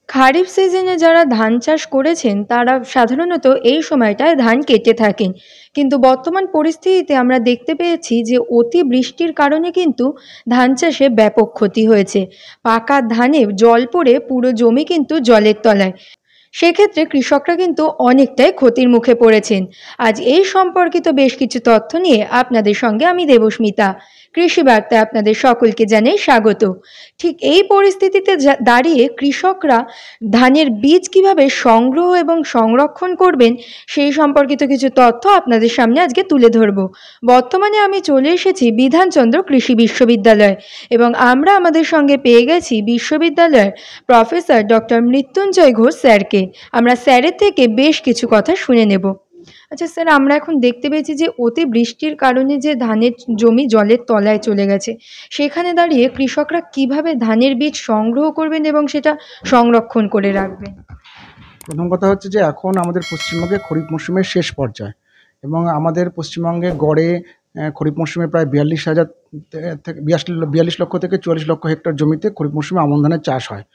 খারিফ সিজনে যারা ধান চাষ করেছেন তারা সাধারণত এই সময়টায় ধান কেটে থাকেন, কিন্তু বর্তমান পরিস্থিতিতে আমরা দেখতে পেয়েছি যে অতি বৃষ্টির কারণে কিন্তু ধান চাষে ব্যাপক ক্ষতি হয়েছে। পাকা ধানে জল পড়ে পুরো জমি কিন্তু জলের তলায়। সেক্ষেত্রে কৃষকরা কিন্তু অনেকটাই ক্ষতির মুখে পড়েছেন। আজ এই সম্পর্কিত বেশ কিছু তথ্য নিয়ে আপনাদের সঙ্গে আমি দেবস্মিতা। কৃষি বার্তায় আপনাদের সকলকে জানাই স্বাগত। ঠিক এই পরিস্থিতিতে দাঁড়িয়ে কৃষকরা ধানের বীজ কিভাবে সংগ্রহ এবং সংরক্ষণ করবেন সেই সম্পর্কিত কিছু তথ্য আপনাদের সামনে আজকে তুলে ধরব। বর্তমানে আমি চলে এসেছি বিধানচন্দ্র কৃষি বিশ্ববিদ্যালয় এবং আমরা আমাদের সঙ্গে পেয়ে গেছি বিশ্ববিদ্যালয়ের প্রফেসর ডক্টর মৃত্যুঞ্জয় ঘোষ স্যারকে। আমরা স্যারের থেকে বেশ কিছু কথা শুনে নেব। আচ্ছা স্যার, আমরা এখন দেখতে পেয়েছি যে অতি বৃষ্টির কারণে যে ধানের জমি জলের তলায় চলে গেছে, সেখানে দাঁড়িয়ে কৃষকরা কিভাবে ধানের বীজ সংগ্রহ করবেন এবং সেটা সংরক্ষণ করে রাখবেন? প্রথম কথা হচ্ছে যে এখন আমাদের পশ্চিমবঙ্গে খরিফ মরশুমের শেষ পর্যায়ে এবং আমাদের পশ্চিমবঙ্গে গড়ে খরিফ মরশুমে প্রায় 42,000 থেকে 42 লক্ষ থেকে 44 লক্ষ হেক্টর জমিতে খরিফ মরশুমে আমন ধানের চাষ হয়।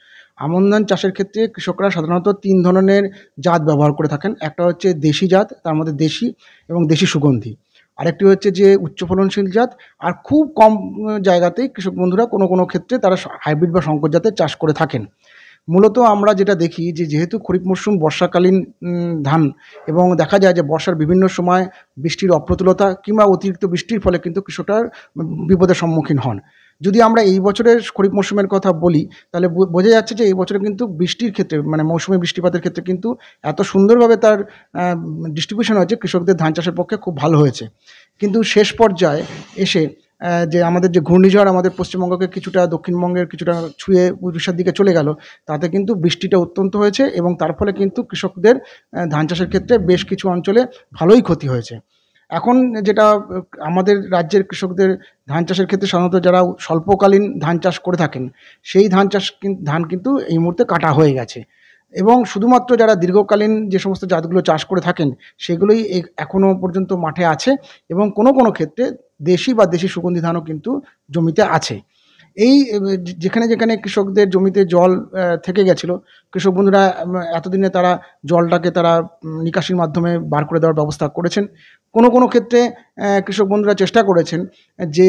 আমন ধান চাষের ক্ষেত্রে কৃষকরা সাধারণত 3 ধরনের জাত ব্যবহার করে থাকেন। একটা হচ্ছে দেশি জাত, তার মধ্যে দেশি এবং দেশি সুগন্ধি। আরেকটি হচ্ছে যে উচ্চ ফলনশীল জাত। আর খুব কম জায়গাতেই কৃষক বন্ধুরা কোনো ক্ষেত্রে তারা হাইব্রিড বা সংকর জাতের চাষ করে থাকেন। মূলত আমরা যেটা দেখি যে যেহেতু খরিফ মরশুম বর্ষাকালীন ধান এবং দেখা যায় যে বর্ষার বিভিন্ন সময় বৃষ্টির অপ্রতুলতা কিংবা অতিরিক্ত বৃষ্টির ফলে কিন্তু কৃষকরা বিপদের সম্মুখীন হন। যদি আমরা এই বছরের খরিফ মরশুমের কথা বলি তাহলে বোঝা যাচ্ছে যে এই বছরে কিন্তু বৃষ্টির ক্ষেত্রে মানে মৌসুমী বৃষ্টিপাতের ক্ষেত্রে কিন্তু এত সুন্দরভাবে তার ডিস্ট্রিবিউশন হয়েছে, কৃষকদের ধান চাষের পক্ষে খুব ভালো হয়েছে। কিন্তু শেষ পর্যায়ে এসে যে আমাদের যে ঘূর্ণিঝড় আমাদের পশ্চিমবঙ্গকে কিছুটা দক্ষিণবঙ্গের কিছুটা ছুঁয়ে উড়িষ্যার দিকে চলে গেল, তাতে কিন্তু বৃষ্টিটা অত্যন্ত হয়েছে এবং তার ফলে কিন্তু কৃষকদের ধান চাষের ক্ষেত্রে বেশ কিছু অঞ্চলে ভালোই ক্ষতি হয়েছে। এখন যেটা আমাদের রাজ্যের কৃষকদের ধান চাষের ক্ষেত্রে সাধারণত যারা স্বল্পকালীন ধান চাষ করে থাকেন সেই ধান কিন্তু এই মুহূর্তে কাটা হয়ে গেছে এবং শুধুমাত্র যারা দীর্ঘকালীন যে সমস্ত জাতগুলো চাষ করে থাকেন সেগুলোই এখনও পর্যন্ত মাঠে আছে এবং কোনো ক্ষেত্রে দেশি বা দেশি সুগন্ধি ধানও কিন্তু জমিতে আছে। এই যেখানে যেখানে কৃষকদের জমিতে জল থেকে গেছিল, কৃষক বন্ধুরা এতদিনে তারা জলটাকে তারা নিকাশির মাধ্যমে বার করে দেওয়ার ব্যবস্থা করেছেন। কোনো ক্ষেত্রে কৃষক বন্ধুরা চেষ্টা করেছেন যে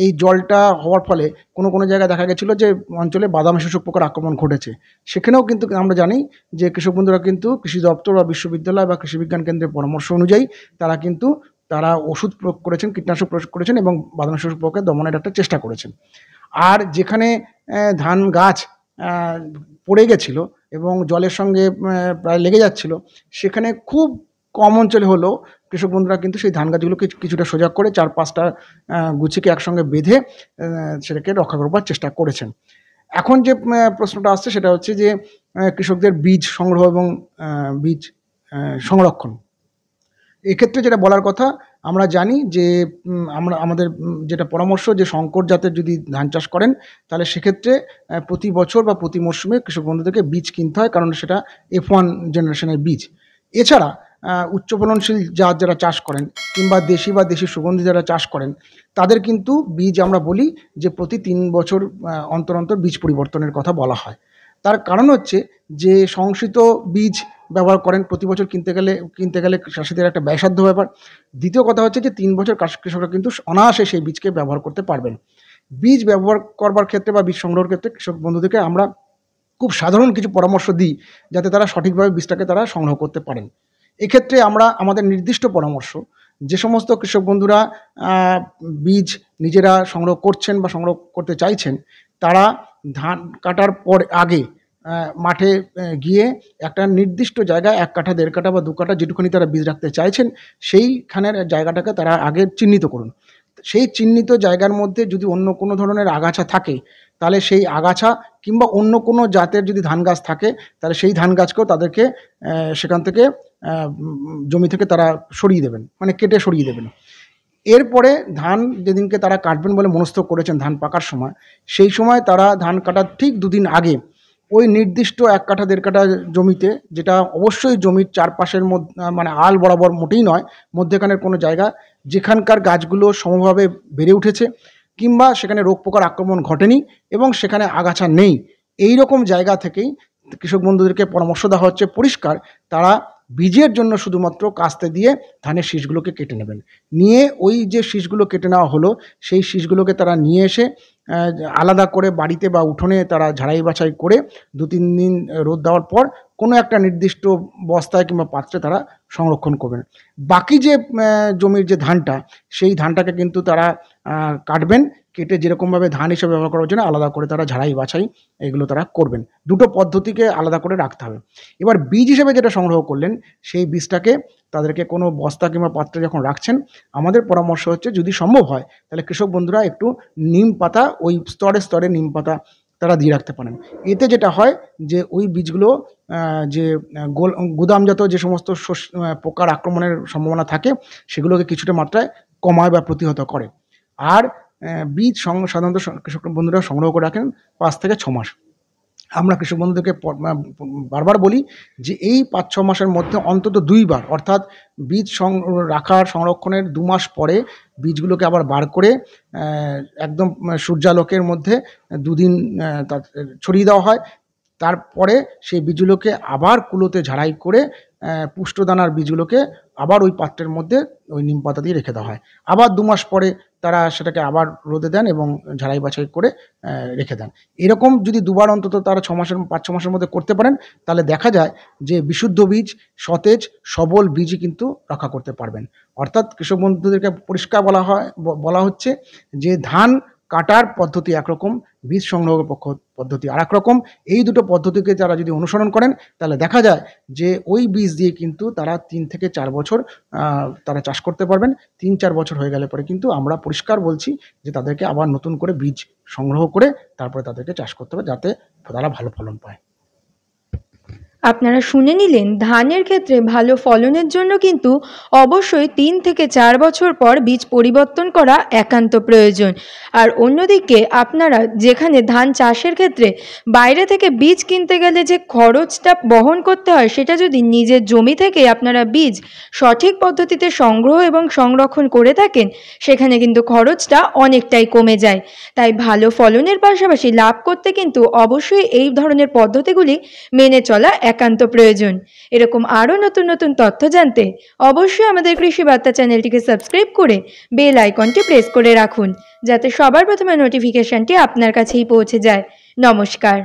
এই জলটা হওয়ার ফলে কোনো জায়গায় দেখা গেছিলো যে অঞ্চলে বাদামি শোষক পোকার আক্রমণ ঘটেছে। সেখানেও কিন্তু আমরা জানি যে কৃষক বন্ধুরা কিন্তু কৃষি দপ্তর বা বিশ্ববিদ্যালয় বা কৃষি বিজ্ঞান কেন্দ্রের পরামর্শ অনুযায়ী তারা ওষুধ প্রয়োগ করেছেন, কীটনাশক প্রয়োগ করেছেন এবং বাদামি শোষক পোকা দমনের একটা চেষ্টা করেছেন। আর যেখানে ধান গাছ পড়ে গেছিলো এবং জলের সঙ্গে প্রায় লেগে যাচ্ছিল, সেখানে খুব কম অঞ্চলে হলেও কৃষক বন্ধুরা কিন্তু সেই ধান গাছগুলোকে কিছুটা সোজা করে 4-5টা গুছিকে একসঙ্গে বেঁধে সেটাকে রক্ষা করবার চেষ্টা করেছেন। এখন যে প্রশ্নটা আসছে সেটা হচ্ছে যে কৃষকদের বীজ সংগ্রহ এবং বীজ সংরক্ষণ। এক্ষেত্রে যেটা বলার কথা, আমরা জানি যে আমাদের যেটা পরামর্শ যে সংকর জাতের যদি ধান চাষ করেন তাহলে সেক্ষেত্রে প্রতি বছর বা প্রতি মরশুমে কৃষক বন্ধুদেরকে বীজ কিনতে হয়, কারণ সেটা F1 জেনারেশনের বীজ। এছাড়া উচ্চ ফলনশীল জাত যারা চাষ করেন কিংবা দেশি বা দেশি সুগন্ধি যারা চাষ করেন তাদের কিন্তু বীজ আমরা বলি যে প্রতি 3 বছর অন্তর অন্তর বীজ পরিবর্তনের কথা বলা হয়। তার কারণ হচ্ছে যে সংশোধিত বীজ ব্যবহার করেন প্রতি বছর কিনতে গেলে চাষিদের একটা ব্যয়সাধ্য ব্যাপার। দ্বিতীয় কথা হচ্ছে যে 3 বছর কৃষকরা কিন্তু অনায়াসে সেই বীজকে ব্যবহার করতে পারবেন। বীজ ব্যবহার করবার ক্ষেত্রে বা বীজ সংগ্রহের ক্ষেত্রে কৃষক বন্ধুদেরকে আমরা খুব সাধারণ কিছু পরামর্শ দিই যাতে তারা সঠিকভাবে বীজটাকে তারা সংগ্রহ করতে পারেন। এক্ষেত্রে আমরা আমাদের নির্দিষ্ট পরামর্শ, যে সমস্ত কৃষক বন্ধুরা বীজ নিজেরা সংগ্রহ করছেন বা সংগ্রহ করতে চাইছেন, তারা ধান কাটার পর আগে মাঠে গিয়ে একটা নির্দিষ্ট জায়গায় 1 কাঠা 1.5 কাঠা বা 2 কাঠা যেটুকুনি তারা বীজ রাখতে চাইছেন সেইখানের জায়গাটাকে তারা আগে চিহ্নিত করুন। সেই চিহ্নিত জায়গার মধ্যে যদি অন্য কোনো ধরনের আগাছা থাকে তাহলে সেই আগাছা কিংবা অন্য কোনো জাতের যদি ধান গাছ থাকে তাহলে সেই ধান গাছকেও তাদেরকে সেখান থেকে জমি থেকে তারা সরিয়ে দেবেন, মানে কেটে সরিয়ে দেবেন। এরপরে ধান যেদিনকে তারা কাটবেন বলে মনস্থ করেছেন ধান পাকার সময়, সেই সময় তারা ধান কাটার ঠিক 2 দিন আগে ওই নির্দিষ্ট 1 কাঠা 1.5 কাঠা জমিতে, যেটা অবশ্যই জমির চারপাশের মধ্যে মানে আল বরাবর মোটেই নয়, মধ্যেখানের কোনো জায়গা যেখানকার গাছগুলো সমভাবে বেড়ে উঠেছে কিংবা সেখানে রোগ পোকার আক্রমণ ঘটেনি এবং সেখানে আগাছা নেই, এই রকম জায়গা থেকেই কৃষক বন্ধুদেরকে পরামর্শ দেওয়া হচ্ছে পরিষ্কার, তারা বীজের জন্য শুধুমাত্র কাস্তে দিয়ে ধানের শীষগুলোকে কেটে নেবেন। নিয়ে ওই যে শীষগুলো কেটে নেওয়া হলো সেই শীষগুলোকে তারা নিয়ে এসে আলাদা করে বাড়িতে বা উঠোনে তারা ঝাড়াই বাছাই করে 2-3 দিন রোদ দেওয়ার পর কোনো একটা নির্দিষ্ট বস্তায় কিংবা পাত্রে তারা সংরক্ষণ করবেন। বাকি যে জমির যে ধানটা, সেই ধানটাকে কিন্তু তারা কাটবেন, কেটে যেরকমভাবে ধান হিসেবে ব্যবহার করার জন্য আলাদা করে তারা ঝাড়াই বাছাই এগুলো তারা করবেন। দুটো পদ্ধতিকে আলাদা করে রাখতে হবে। এবার বীজ হিসেবে যেটা সংগ্রহ করলেন সেই বীজটাকে তাদেরকে কোনো বস্তা কিংবা পাত্রে যখন রাখছেন, আমাদের পরামর্শ হচ্ছে যদি সম্ভব হয় তাহলে কৃষক বন্ধুরা একটু নিম পাতা, ওই স্তরে স্তরে নিম পাতা তারা দিয়ে রাখতে পারেন। এতে যেটা হয় যে ওই বীজগুলো যে গুদামজাত যে সমস্ত পোকার আক্রমণের সম্ভাবনা থাকে সেগুলোকে কিছুটা মাত্রায় কমায় বা প্রতিহত করে। আর বীজ সাধারণত কৃষক বন্ধুরা সংগ্রহ করে রাখেন 5 থেকে 6 মাস। আমরা কৃষক বন্ধুদেরকে বারবার বলি যে এই 5-6 মাসের মধ্যে অন্তত 2 বার, অর্থাৎ বীজ রাখার সংরক্ষণের 2 মাস পরে বীজগুলোকে আবার বার করে একদম সূর্যালোকের মধ্যে 2 দিন ছড়িয়ে দেওয়া হয়। তারপরে সেই বীজগুলোকে আবার কুলোতে ঝাড়াই করে পুষ্টদানার বীজগুলোকে আবার ওই পাত্রের মধ্যে ওই নিম পাতা দিয়ে রেখে দেওয়া হয়। আবার 2 মাস পরে তারা সেটাকে আবার রোদে দেন এবং ঝাড়াই বাছাই করে রেখে দেন। এরকম যদি 2 বার অন্তত তারা 5-6 মাসের মধ্যে করতে পারেন, তাহলে দেখা যায় যে বিশুদ্ধ বীজ, সতেজ সবল বীজই কিন্তু রক্ষা করতে পারবেন। অর্থাৎ কৃষক বন্ধুদেরকে পরিষ্কার বলা হচ্ছে যে ধান কাটার পদ্ধতি একরকম, বীজ সংগ্রহের পদ্ধতি আর এক রকম। এই দুটো পদ্ধতিকে যারা যদি অনুসরণ করেন তাহলে দেখা যায় যে ওই বীজ দিয়ে কিন্তু তারা 3 থেকে 4 বছর তারা চাষ করতে পারবেন। 3-4 বছর হয়ে গেলে পরে কিন্তু আমরা পরিষ্কার বলছি যে তাদেরকে আবার নতুন করে বীজ সংগ্রহ করে তারপরে তাদেরকে চাষ করতে হবে, যাতে তারা ভালো ফলন পায়। আপনারা শুনে নিলেন, ধানের ক্ষেত্রে ভালো ফলনের জন্য কিন্তু অবশ্যই 3 থেকে 4 বছর পর বীজ পরিবর্তন করা একান্ত প্রয়োজন। আর অন্যদিকে আপনারা যেখানে ধান চাষের ক্ষেত্রে বাইরে থেকে বীজ কিনতে গেলে যে খরচটা বহন করতে হয়, সেটা যদি নিজের জমি থেকে আপনারা বীজ সঠিক পদ্ধতিতে সংগ্রহ এবং সংরক্ষণ করে থাকেন, সেখানে কিন্তু খরচটা অনেকটাই কমে যায়। তাই ভালো ফলনের পাশাপাশি লাভ করতে কিন্তু অবশ্যই এই ধরনের পদ্ধতিগুলি মেনে চলা একান্ত প্রয়োজন। এরকম আরও নতুন নতুন তথ্য জানতে অবশ্যই আমাদের কৃষি বার্তা চ্যানেলটিকে সাবস্ক্রাইব করে বেল আইকনটি প্রেস করে রাখুন, যাতে সবার প্রথমে নোটিফিকেশনটি আপনার কাছেই পৌঁছে যায়। নমস্কার।